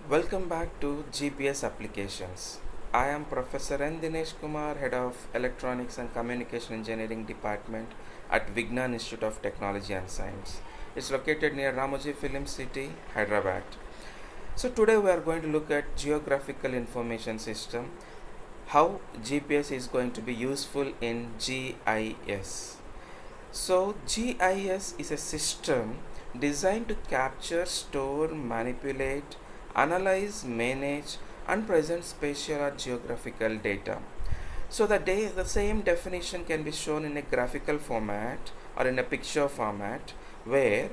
Welcome back to GPS applications. I am Professor N. Dinesh Kumar, Head of Electronics and Communication Engineering Department at Vignan Institute of Technology and Science. It's located near Ramoji Film City, Hyderabad. So today we are going to look at geographical information system, how GPS is going to be useful in GIS. So GIS is a system designed to capture, store, manipulate, analyze, manage, and present spatial or geographical data. So the same definition can be shown in a graphical format or in a picture format where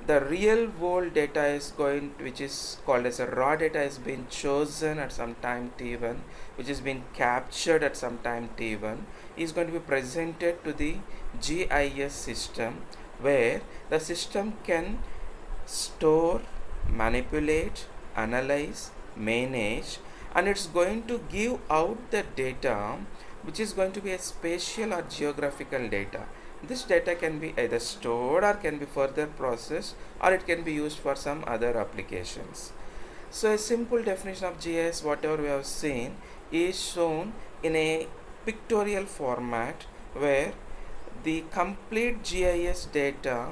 the real world data is going, which is called as a raw data, is being chosen at some time t1, which is being captured at some time t1, is going to be presented to the GIS system, where the system can store, manipulate, analyze, manage, and it's going to give out the data which is going to be a spatial or geographical data. This data can be either stored or can be further processed, or it can be used for some other applications. So a simple definition of GIS, whatever we have seen, is shown in a pictorial format where the complete GIS data,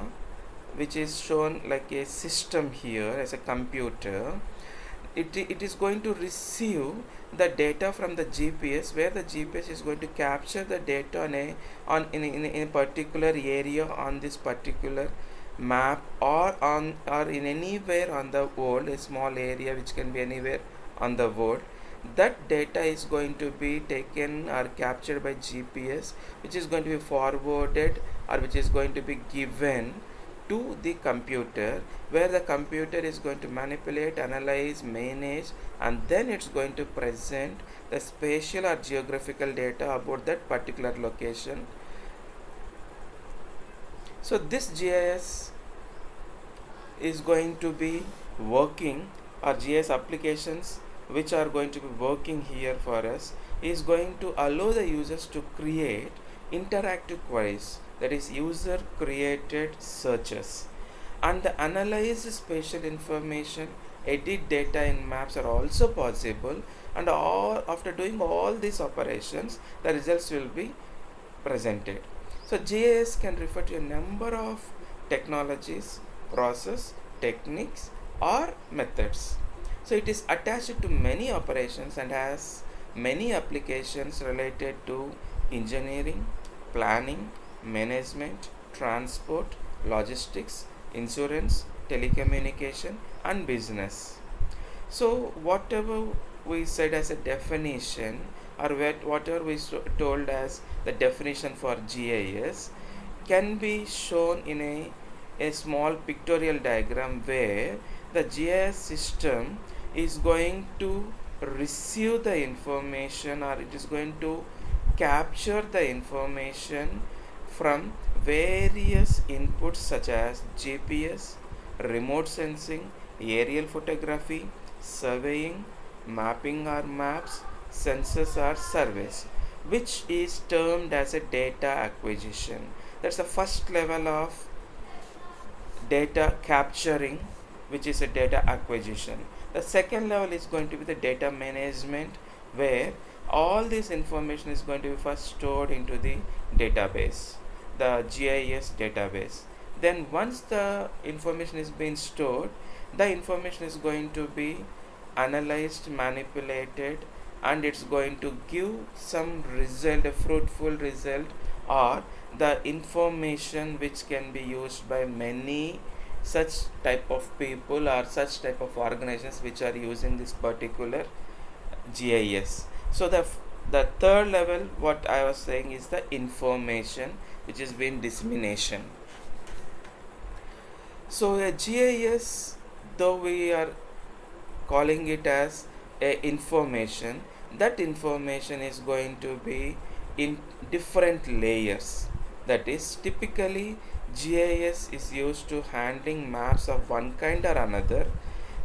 which is shown like a system here as a computer, it is going to receive the data from the GPS, where the GPS is going to capture the data in a particular area on this particular map, or in anywhere on the world, a small area which can be anywhere on the world. That data is going to be taken or captured by GPS, which is going to be forwarded or which is going to be given to the computer, where the computer is going to manipulate, analyze, manage, and then it's going to present the spatial or geographical data about that particular location. So this GIS is going to be working, or GIS applications which are going to be working here for us, is going to allow the users to create interactive queries, that is user created searches, and the analyze spatial information, edit data in maps are also possible, and after doing all these operations the results will be presented. So GIS can refer to a number of technologies, process, techniques, or methods. So it is attached to many operations and has many applications related to engineering, planning, management, transport, logistics, insurance, telecommunication, and business. So whatever we said as a definition, or whatever we told as the definition for GIS, can be shown in a small pictorial diagram, where the GIS system is going to receive the information, or it is going to capture the information from various inputs such as GPS, remote sensing, aerial photography, surveying, mapping or maps, census or surveys, which is termed as a data acquisition. That's the first level of data capturing, which is a data acquisition. The second level is going to be the data management, where all this information is going to be first stored into the database, the GIS database. Then once the information is being stored, the information is going to be analyzed, manipulated, and it's going to give some result, a fruitful result, or the information which can be used by many such type of people or such type of organizations which are using this particular GIS. So the third level, what I was saying, is the information which is being dissemination. So a GIS, though we are calling it as a information, that information is going to be in different layers. That is, typically GIS is used to handling maps of one kind or another.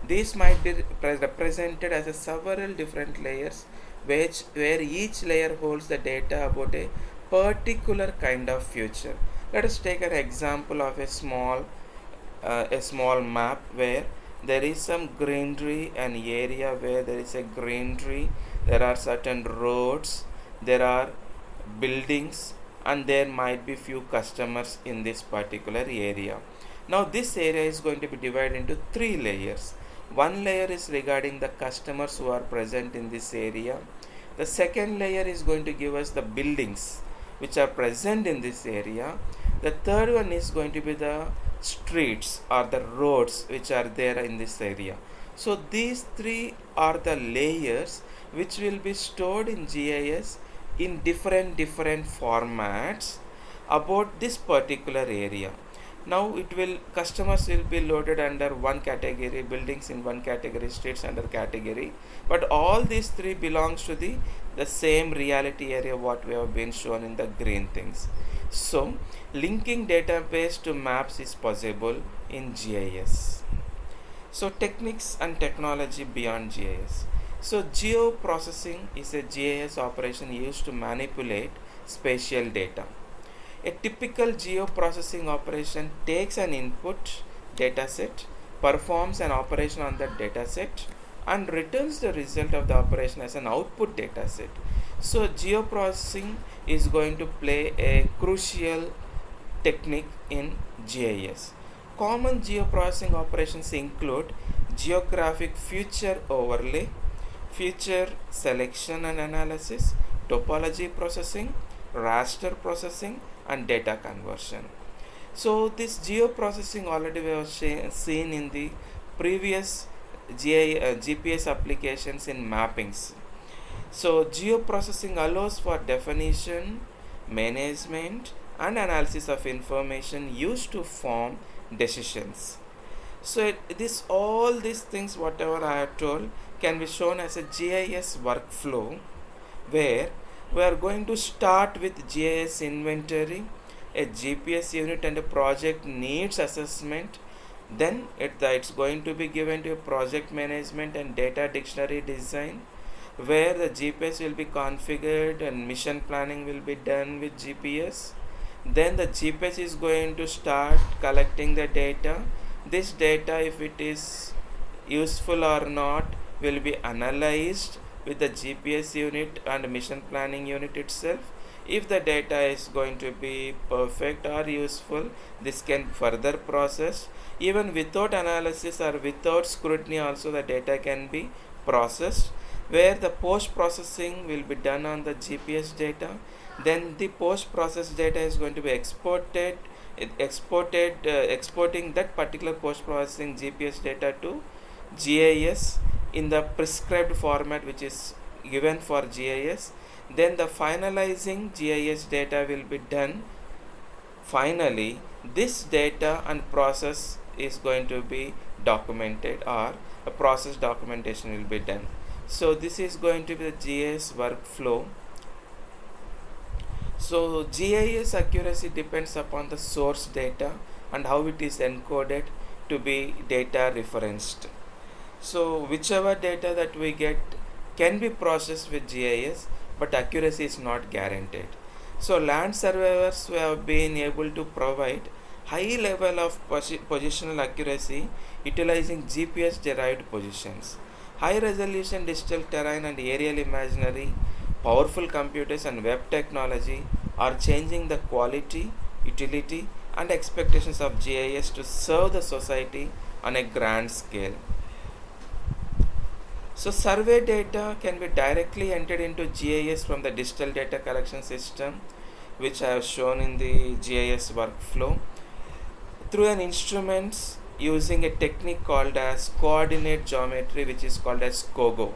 These might be represented as several different layers, where each layer holds the data about a particular kind of feature. Let us take an example of a small map where there is some greenery, an area where there is a greenery, there are certain roads, there are buildings, and there might be few customers in this particular area. Now this area is going to be divided into three layers. One layer is regarding the customers who are present in this area. The second layer is going to give us the buildings which are present in this area. The third one is going to be the streets or the roads which are there in this area. So these three are the layers which will be stored in GIS in different formats about this particular area. Now customers will be loaded under one category, buildings in one category, streets under category, but all these three belongs to the same reality area what we have been shown in the green things. So linking database to maps is possible in GIS. So techniques and technology beyond GIS. So geoprocessing is a GIS operation used to manipulate spatial data. A typical geoprocessing operation takes an input dataset, performs an operation on that dataset, and returns the result of the operation as an output dataset. So geoprocessing is going to play a crucial technique in GIS. Common geoprocessing operations include geographic feature overlay, feature selection and analysis, topology processing, raster processing, and data conversion. So this geoprocessing already we have seen in the previous GPS applications in mappings. So geoprocessing allows for definition, management, and analysis of information used to form decisions. So all these things whatever I have told can be shown as a GIS workflow, where we are going to start with GIS inventory, a GPS unit, and a project needs assessment. Then it's going to be given to a project management and data dictionary design, where the GPS will be configured and mission planning will be done with GPS. Then the GPS is going to start collecting the data. This data, if it is useful or not, will be analyzed with the GPS unit and mission planning unit itself. If the data is going to be perfect or useful, this can further process. Even without analysis or without scrutiny also the data can be processed, where the post processing will be done on the GPS data. Then the post processed data is going to be exporting that particular post processing GPS data to GIS in the prescribed format which is given for GIS. Then the finalizing GIS data will be done. Finally, this data and process is going to be documented, or a process documentation will be done. So this is going to be the GIS workflow. So GIS accuracy depends upon the source data and how it is encoded to be data referenced. So whichever data that we get can be processed with GIS, but accuracy is not guaranteed. So land surveyors who have been able to provide high level of positional accuracy utilizing GPS derived positions. High resolution digital terrain and aerial imagery, powerful computers and web technology are changing the quality, utility, and expectations of GIS to serve the society on a grand scale. So survey data can be directly entered into GIS from the digital data collection system, which I have shown in the GIS workflow, through an instruments using a technique called as coordinate geometry, which is called as COGO.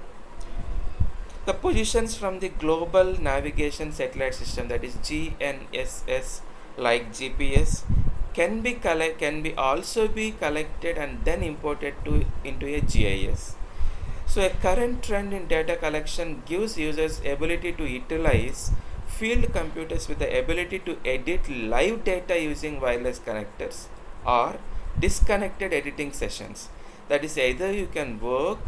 The positions from the global navigation satellite system, that is GNSS, like GPS, can also be collected and then imported into a GIS. So a current trend in data collection gives users ability to utilize field computers with the ability to edit live data using wireless connectors or disconnected editing sessions. That is, either you can work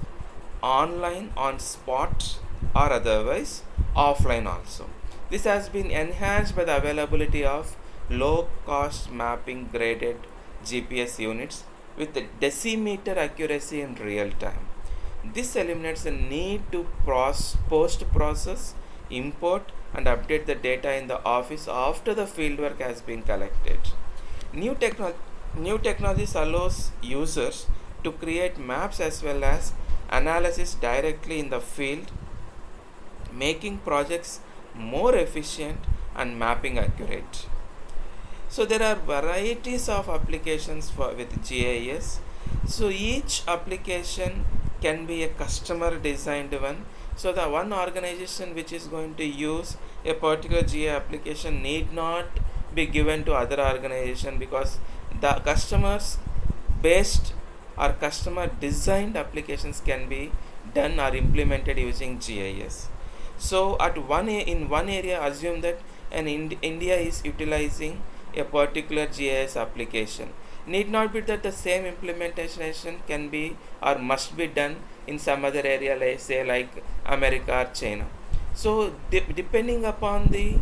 online on spot or otherwise offline also. This has been enhanced by the availability of low cost mapping graded GPS units with a decimeter accuracy in real time. This eliminates the need to post-process, import and update the data in the office after the fieldwork has been collected. New, New technologies allows users to create maps as well as analysis directly in the field, making projects more efficient and mapping accurate. So there are varieties of applications with GIS. So each application can be a customer designed one. So the one organization which is going to use a particular GIS application need not be given to other organization, because the customers based or customer designed applications can be done or implemented using GIS. So in one area, assume that India is utilizing a particular GIS application. Need not be that the same implementation can be or must be done in some other area, like say like America or China. So depending upon the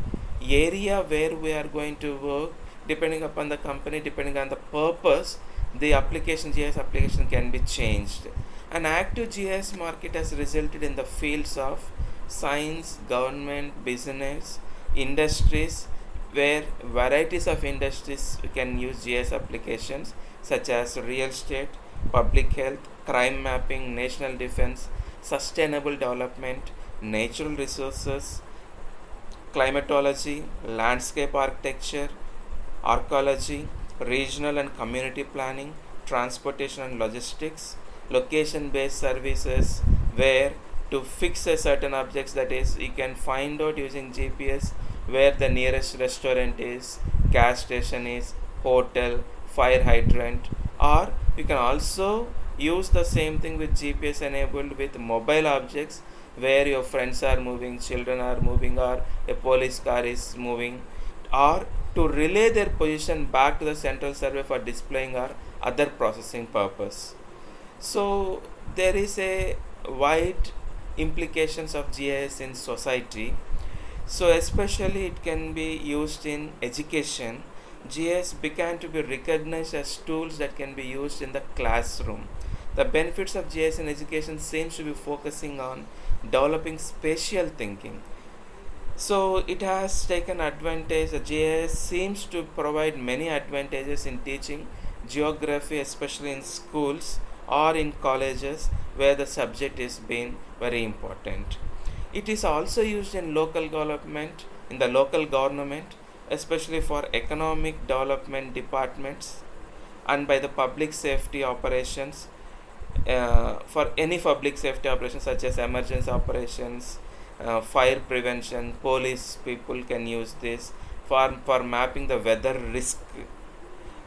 area where we are going to work, depending upon the company, depending on the purpose, the GIS application can be changed. An active GIS market has resulted in the fields of science, government, business, industries, where varieties of industries can use GIS applications such as real estate, public health, crime mapping, national defense, sustainable development, natural resources, climatology, landscape architecture, archaeology, regional and community planning, transportation and logistics, location based services, where to fix a certain objects, that is you can find out using GPS where the nearest restaurant is, gas station is, hotel, fire hydrant. Or you can also use the same thing with GPS enabled with mobile objects, where your friends are moving, children are moving, or a police car is moving, or to relay their position back to the central server for displaying or other processing purpose. So there is a wide implications of GIS in society. So especially it can be used in education. GIS began to be recognized as tools that can be used in the classroom. The benefits of GIS in education seems to be focusing on developing spatial thinking. So it has taken advantage. The GIS seems to provide many advantages in teaching geography, especially in schools or in colleges where the subject is being very important. It is also used in local development, in the local government, especially for economic development departments and by the public safety operations, for any public safety operations such as emergency operations, fire prevention. Police people can use this for mapping the weather risk.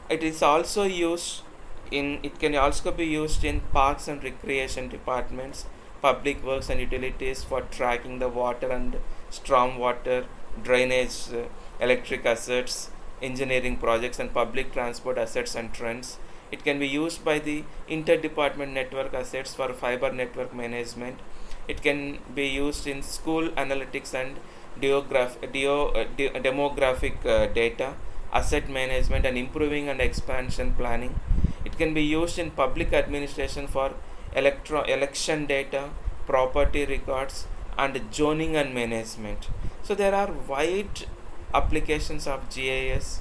It is also used it can also be used in parks and recreation departments, public works and utilities for tracking the water and storm water, drainage, electric assets, engineering projects and public transport assets and trends. It can be used by the interdepartment network assets for fiber network management. It can be used in school analytics and demographic data, asset management and improving and expansion planning. It can be used in public administration for election data, property records and zoning and management. So there are wide applications of GIS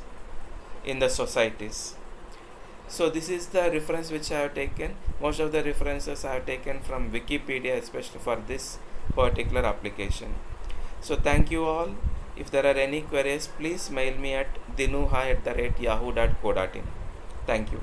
in the societies. So this is the reference which I have taken. Most of the references I have taken from Wikipedia, especially for this particular application. So thank you all. If there are any queries, please mail me at dinuha@yahoo.co.in. Thank you.